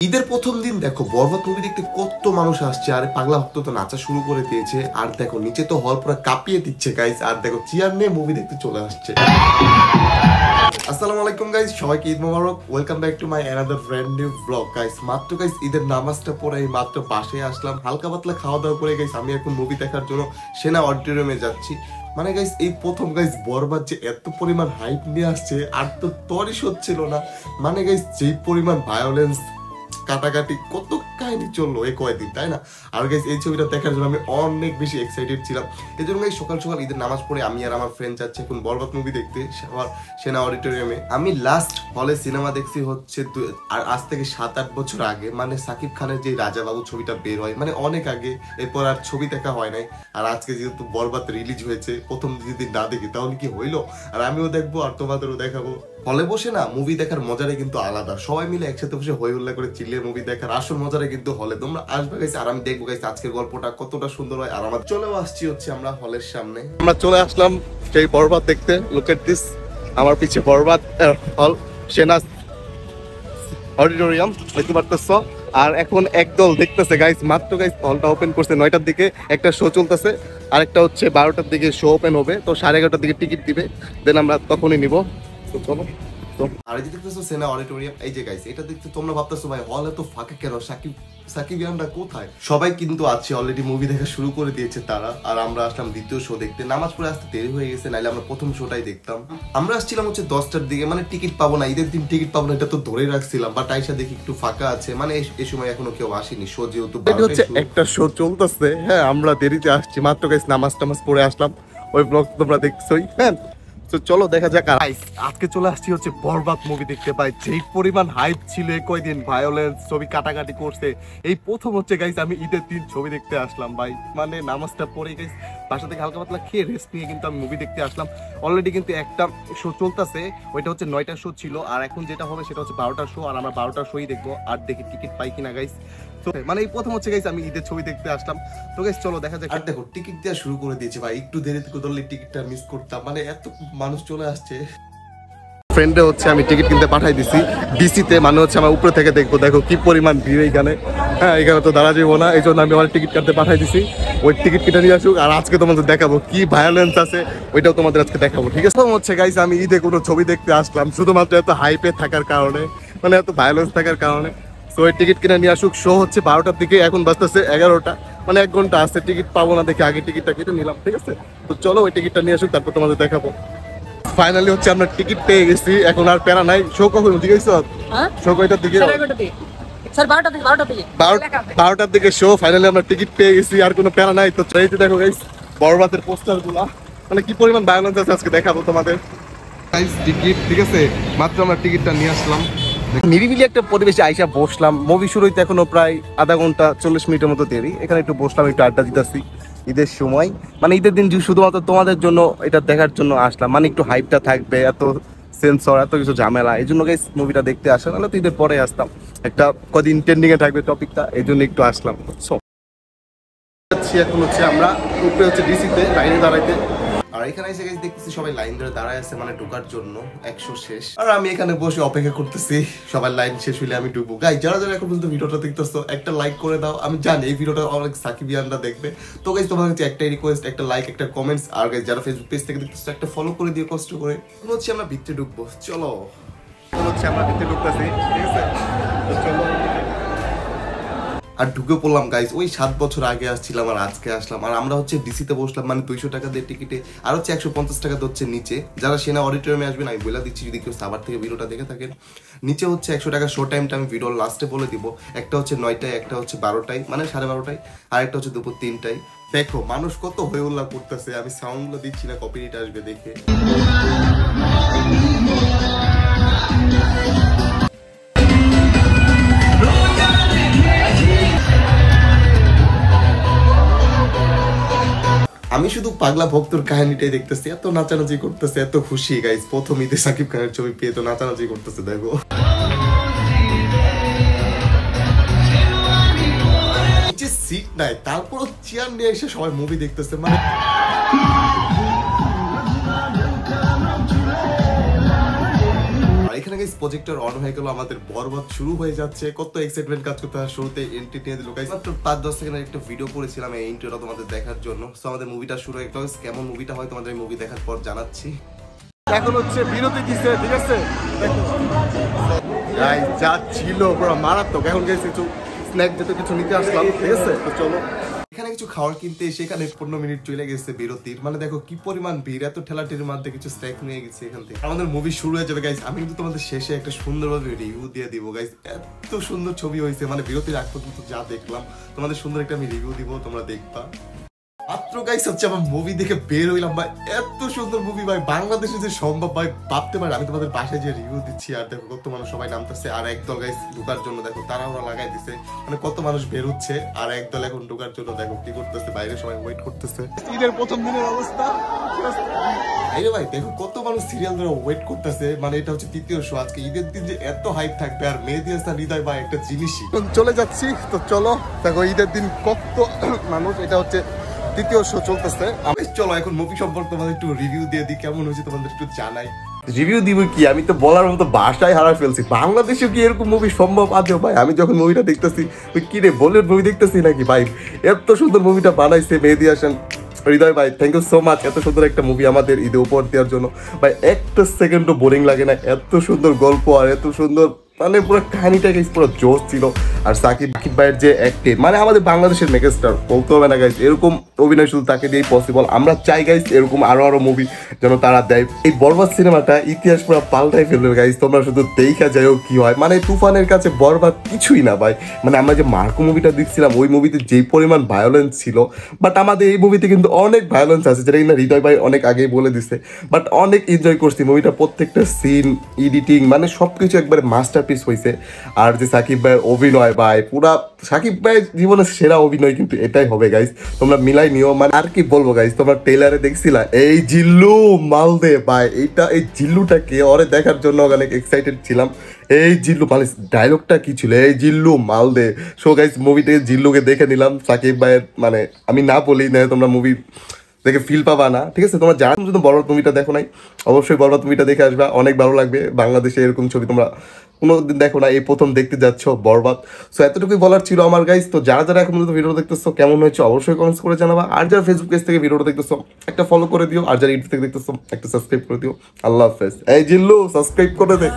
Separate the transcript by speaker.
Speaker 1: ঈদের প্রথম দিন দেখো বরবাদ মুভি দেখতে কত মানুষ আসছে, আর পাগলা ভক্ত তো নাচা শুরু করে দিয়েছে। আর দেখো নিচে তো হল পুরো কাঁপিয়ে দিচ্ছে গাইস। আর দেখো চেয়ার নিয়ে মুভি দেখতে চলে আসছে। আসসালামু আলাইকুম গাইস, সবাইকে ঈদ মোবারক। Welcome back to my another brand new blog guys. মাত্র গাইস ঈদের নামাজটা পড়ে এই মাত্র বাসায় আসলাম, হালকা পাতলা খাওয়া দাওয়া করে গাইস আমি এখন মুভি দেখার জন্য সেনা অডিটোরিয়ামে যাচ্ছি। মানে গাইস এই প্রথম গাইস বরবাদ যে এত পরিমাণ হাইপ নিয়ে আসছে আর তো তরিস হচ্ছিল না। মানে গাইস যেই পরিমাণ ভায়োলেন্স, কাটাকাটি, কত কাহিনী চললো এই কয়েকদিন, তাই না? আর গাইস এই ছবিটা দেখার জন্য আমি অনেক বেশি এক্সাইটেড ছিলাম। এই জন্য গাইস সকাল সকাল ঈদের নামাজ পড়ে আমি আর আমার ফ্রেন্ড যাচ্ছি এখন বরবাদ মুভি দেখতে সেনা অডিটোরিয়ামে। আমি লাস্ট হলে সিনেমা দেখছি হচ্ছে আর আজ থেকে 7-8 বছর আগে। মানে সাকিব খানের যে রাজা বাবু ছবিটা বের হয়, মানে অনেক আগে, এরপর আর ছবি দেখা হয় নাই। আর আজকে যেহেতু বরবাদ রিলিজ হয়েছে, প্রথম যদি না দেখি তাহলে কি হইলো? আর আমিও দেখবো আর তোমাদেরও দেখাবো। হলে বসে না মুভি দেখার মজাটাই কিন্তু আলাদা, সবাই মিলে একসাথে বসে হই হুল্লা করে চিল্লিয়ে মুভি দেখার আসল মজাটাই কিন্তু হলে। তোমরা আসবে গাইস আর আমি দেখবো গাইস আজকের গল্পটা কতটা সুন্দর হয়। আর আমার চলেও আসছি হচ্ছে আমরা হলের সামনে, আমরা চলে আসলাম সেই বরবাদ দেখতে। লুক এট দিস, আমার পিছে বরবাদ হল সেনা অডিটোরিয়াম দেখতে পারতেছ। আর এখন একদল দেখতেছে গাইস, মাত্র গাইস হলটা ওপেন করছে 9টার দিকে, একটা শো চলতেছে, আর একটা হচ্ছে 12টার দিকে শো ওপেন হবে। তো 11:30টার দিকে টিকিট দিবে, দেন আমরা তখনই নিব। চলো। আর এই যে দেখতেছো সেনা অডিটোরিয়াম, এই যে গাইস এটা দেখতে তোমরা ভাবতেছো ভাই হলে তো ফাঁকা কেন, সাকিবিয়ানরা কোথায়? সবাই কিন্তু আছে অলরেডি, মুভি দেখা শুরু করে দিয়েছে তারা। আর আমরা আসলাম দ্বিতীয় শো দেখতে, নামাজ পড়ে আসতে দেরি হয়ে গেছে, নাইলে আমরা প্রথম শোটাই দেখতাম। আমরা আসছিলাম হচ্ছে 10টার দিকে, মানে টিকিট পাবো না, ঈদের দিন টিকিট পাবো না এটা তো ধরে রাখছিলাম। বাট আইসা দেখি একটু ফাঁকা আছে, মানে এই সময় এখনো কেউ আসেনি। শো যেহেতু হচ্ছে একটা শো চলতেছে, হ্যাঁ আমরা দেরিতে আসছি, মাত্র গাইস নামাজ টামাজ পড়ে আসলাম। ওই ব্লগ তোমরা দেখছোই, হ্যাঁ। তো চলো দেখা যাক। আজকে চলে আসছি হচ্ছে বরবাদ মুভি দেখতে। পাই যেই পরিমাণ হাইপ ছিল কয়দিন, ভায়োলেন্স, ছবি কাটাকাটি করছে, এই প্রথম হচ্ছে গাইস আমি ঈদের দিন ছবি দেখতে আসলাম ভাই। মানে নামাজটা পড়ে গাইস বাসা থেকে হালকা পাতলা খেয়ে রেস্ট নিয়ে কিন্তু আমি মুভি দেখতে আসলাম। অলরেডি কিন্তু একটা শো চলতেছে, ওইটা হচ্ছে 9টার শো ছিল, আর এখন যেটা হবে সেটা হচ্ছে 12টার শো। আর আমরা 12টার শোই দেখবো, আর দেখি টিকিট পাই কিনা গাইস। মানে এই প্রথম হচ্ছে গাইস আমি ঈদের ছবি দেখতে আসলাম। তো গাইস চলো দেখা যাক। আর দেখো টিকিট দেওয়া শুরু করে দিয়েছে ভাই, একটু দেরিতে করলে টিকিটটা মিস করতাম, মানে এত মানুষ চলে আসছে। ফ্রেন্ডে হচ্ছে আমি টিকিট কিনতে পাঠাই দিছি ডিসিতে, মানে হচ্ছে আমার উপরে থেকে দেখবো। দেখো কি পরিমাণ ভিড় এইখানে, হ্যাঁ এখানে তো দাঁড়া যাবো না, এই জন্য আমি আমার টিকিট কাটতে পাঠাই দিছি। ওই টিকিট কেটে নিয়ে আসুক, আর আজকে তোমাদের দেখাবো কি ভায়োলেন্স আছে, ওইটাও তোমাদের আজকে দেখাবো, ঠিক আছে? হচ্ছে গাইস আমি ঈদে কোনো ছবি দেখতে আসলাম শুধুমাত্র এত হাইপে থাকার কারণে, মানে এত ভায়োলেন্স থাকার কারণে। তো ওই টিকিট কিনে নিয়ে আসুক। শো হচ্ছে 12টার দিকে, এখন বাজতেছে 11টা, মানে 1 ঘন্টা আছে। টিকিট পাবো না দেখে আগে টিকিটটা কেটে নিলাম, ঠিক আছে? তো চলো ওই টিকিটটা নিয়ে আসুক, তারপর তোমাদের দেখাবো। ফাইনালি হচ্ছে আমরা টিকিট পেয়ে গেছি, এখন আর প্যারা নাই। শো কখন ঠিক আছে? শো কয়টার দিকে? 12টার দিকে শো। ফাইনালি আমরা টিকিট পেয়ে গেছি, আর কোনো প্যারা নাই। তো ট্রেইতে দেখো গাইস বরবাদের পোস্টার গুলা, মানে কি পরিমাণ ভায়োলেন্স আছে আজকে দেখাবো তোমাদের। গাইস টিকিট, ঠিক আছে, মাত্র আমরা টিকিটটা নিয়ে আসলাম। নিরিবিলি একটা পরিবেশে আইসা বসলাম। মুভি শুরু হইতে এখনো প্রায় আধা ঘন্টা 40 মিনিটের মতো দেরি। এখানে একটু বসলাম, একটু আড্ডা দিতেছি। ঈদের সময়, মানে ঈদের দিন শুধুমাত্র তোমাদের জন্য এটা দেখার জন্য আসলাম, মানে একটু হাইপটা থাকবে, এত সেন্সর, এত কিছু ঝামেলা, এই জন্য গাইস মুভিটা দেখতে আসা, নাহলে তো ঈদের পরে আসতাম। একটা কদিন ট্রেন্ডিং এ থাকবে টপিকটা, এই জন্য একটু আসলাম। এখন হচ্ছে আমরা উপরে হচ্ছে ডিসিতে লাইনে দাঁড়াইতে। আর এখানে এসে গাইস দেখতেছি সবাই লাইন ধরে দাঁড়ায় আছে, মানে ঢোকার জন্য 100 শেষ। আর আমি এখানে বসে অপেক্ষা করতেছি সবাই লাইন শেষ হইলে আমি ঢুকবো। গাইস যারা যারা এখন পর্যন্ত ভিডিওটা দেখতেছো একটা লাইক করে দাও। আমি জানি এই ভিডিওটা অনেক সাকিবিয়ানরা দেখবে, তো গাইস তোমার কাছে একটাই রিকোয়েস্ট, একটা লাইক, একটা কমেন্টস। আর গাইস যারা ফেসবুক পেজ থেকে দেখতেছো একটা ফলো করে দিও কষ্ট করে। এখন হচ্ছে আমরা ভিতরে ঢুকবো, চলো। হচ্ছে আমরা ভিতরে ঢুকতেছি, ঠিক আছে? তো চলো। আর ঢুকে পড়লাম গাইস, ওই 7 বছর আগে আসছিলাম আর আজকে আসলাম। আর আমরা হচ্ছে ডিসিতে বসলাম, মানে 200 টাকা দিয়ে টিকিটে, আর হচ্ছে 150 টাকা হচ্ছে নিচে। যারা সেনা অডিটোরিয়ামে আসবেন আমি বলে দিচ্ছি, যদি কেউ সাভার থেকে ভিডিওটা দেখে থাকেন, নিচে হচ্ছে 100 টাকা। শো টাইমটা আমি ভিডিওর লাস্টে বলে দিব। একটা হচ্ছে 9টায়, একটা হচ্ছে 12টায়, মানে 12:30টায়, আর একটা হচ্ছে দুপুর 3টায়। দেখো মানুষ কত হই হুল্লা করতেছে, আমি সাউন্ডগুলো দিচ্ছি না, কপিরাইট আসবে দেখে। আমি শুধু পাগলা ভক্তর কাহিনীটাই দেখতেছি, এত নাচানাচি করতেছে, এত খুশি গাইস। প্রথম ঈদে সাকিব খানের ছবি পেয়ে তো নাচানাচি করতেছে, দেখো। নিচে সিট নাই, তারপর চেয়ার নিয়ে এসে সবাই মুভি দেখতেছে, মানে এখানে গাইস প্রজেক্টর অন হয়ে গেল, আমাদের বরবাদ শুরু হয়ে যাচ্ছে। কত এক্সাইটমেন্ট কাজ করতে হয়, শুরুতে এন্ট্রি নিয়ে দিল গাইস। মাত্র 5-10 সেকেন্ডের একটা ভিডিও করেছিলাম এই ইন্ট্রোটা তোমাদের দেখার জন্য। সো আমাদের মুভিটা শুরু হয়ে গেল। কেমন মুভিটা হয় তোমাদের এই মুভি দেখার পর জানাচ্ছি। এখন হচ্ছে বিরতি দিচ্ছে, ঠিক আছে? গাইস যা ছিল পুরো মারাত্মক। এখন গাইস কিছু স্ন্যাক জাতীয় কিছু নিতে আসলাম, ঠিক আছে? তো চলো এখানে কিছু খাবার কিনতে সেখানে 15 মিনিট চলে গেছে বিরতির। মানে দেখো কি পরিমাণ ভিড়, এত ঠেলাঠেলির মধ্যে কিছু স্ন্যাক নিয়ে গেছে এখান থেকে। আমাদের মুভি শুরু হয়ে যাবে গাইস। আমি কিন্তু তোমাদের শেষে একটা সুন্দরভাবে রিভিউ দিয়ে দিব গাইস। এত সুন্দর ছবি হয়েছে, মানে বিরতির আগ পর্যন্ত যা দেখলাম তোমাদের সুন্দর একটা আমি রিভিউ দিব, তোমরা দেখবা। মাত্র গাইস হচ্ছে আমার মুভি দেখে বের হইলাম ভাই, এত সুন্দর মুভি ভাই, বাংলাদেশে যে সম্ভব ভাই ভাবতে পারে। আমি তোমাদের বাসায় যে রিভিউ দিচ্ছি আর দেখো কত মানুষ সবাই নামতেছে, আর একদল গাইস ঢোকার জন্য দেখো তারা ওরা লাগাই দিছে, মানে কত মানুষ বের হচ্ছে, আর একদল এখন ঢোকার জন্য দেখো কি করতেছে, বাইরে সবাই ওয়েট করতেছে। ঈদের প্রথম দিনের অবস্থা আরে ভাই দেখো কত মানুষ সিরিয়াল ধরে ওয়েট করতেছে, মানে এটা হচ্ছে তৃতীয় শো আজকে। ঈদের দিন যে এত হাইপ থাকবে, আর মেহেদী হাসান হৃদয় ভাই একটা জিনিসই। চলে যাচ্ছি তো চলো, দেখো ঈদের দিন কত মানুষ, এটা হচ্ছে তৃতীয় শো চলতেছে। আমি চলো এখন মুভি সম্পর্কে তোমাদের একটু রিভিউ দিয়ে দিই, কেমন হয়েছে তোমাদের একটু জানাই। রিভিউ দিব কি, আমি তো বলার মতো ভাষায় হারা ফেলছি। বাংলাদেশে কি এরকম মুভি সম্ভব আদৌ ভাই? আমি যখন মুভিটা দেখতেছি কি রে বলিউড মুভি দেখতেছি নাকি ভাই? এত সুন্দর মুভিটা বানাইছে মেহেদী হাসান হৃদয় ভাই, থ্যাংক ইউ সো মাচ। এত সুন্দর একটা মুভি আমাদের ঈদে উপহার দেওয়ার জন্য ভাই, একটা সেকেন্ডও বোরিং লাগে না। এত সুন্দর গল্প আর এত সুন্দর, মানে পুরো কাহিনীটা গাইস পুরো জোশ ছিল। আর সাকিব ভাইয়ের যে অ্যাক্টিং, মানে আমাদের বাংলাদেশের মেগাস্টার বলতে হবে না গাইস, এরকম অভিনয় শুধু তাকে দিয়েই পসিবল। আমরা চাই গাইস এরকম আরো মুভি যেন তারা দেয়। এই বরবাদ সিনেমাটা ইতিহাস পুরো পাল্টাই ফেলবে গাইস, তোমরা শুধু দেখা যাও কি হয়। মানে তুফানের কাছে বরবাদ কিছুই না ভাই। মানে আমরা যে মার্কো মুভিটা দেখছিলাম, ওই মুভিতে যেই পরিমাণ ভায়োলেন্স ছিল, বাট আমাদের এই মুভিতে কিন্তু অনেক ভায়োলেন্স আছে, যেটা কিন্তু হৃদয় ভাই অনেক আগেই বলে দিছে। বাট অনেক এনজয় করছি মুভিটা, প্রত্যেকটা সিন, এডিটিং, মানে সবকিছু একবারে মাস্টারপিস হয়েছে। আর যে সাকিব ভাইয়ের অভিনয় ভাই, পুরা সাকিব ভাইয়ের জীবনের সেরা অভিনয় কিন্তু এটাই হবে গাইস, তোমরা মিলাই নিও। মানে আর কি বলবো গাইস, তোমরা ট্রেলারে দেখছিলা এই জিল্লু মালদে ভাই, এইটা এই জিল্লুটাকে ওরে দেখার জন্য অনেক এক্সাইটেড ছিলাম। এই জিল্লু মানে ডায়লগটা কি ছিল, এই জিল্লু মালদে। সো গাইস মুভিতে জিল্লুকে দেখে নিলাম সাকিব ভাইয়ের, মানে আমি না বলি না তোমরা মুভি দেখে ফিল পাবা না, ঠিক আছে? তোমরা যারা যদি বরবাদ মুভিটা দেখো নাই, অবশ্যই বরবাদ মুভিটা দেখে আসবা, অনেক ভালো লাগবে। বাংলাদেশে এরকম ছবি তোমরা কোনোদিন দেখো না, এই প্রথম দেখতে যাচ্ছ বরবাদ। সো এতটুকুই বলার ছিল আমার গাইস। তো যারা যারা এখন পর্যন্ত ভিডিও দেখতেছো কেমন হয়েছে অবশ্যই কমেন্টস করে জানাবা। আর যারা ফেসবুক পেজ থেকে ভিডিওটা দেখতেছো একটা ফলো করে দিও, আর যারা ইউটিউব থেকে দেখতেছো একটা সাবস্ক্রাইব করে দিও। আল্লাহ হাফেজ। এই জিল্লু সাবস্ক্রাইব করে দে।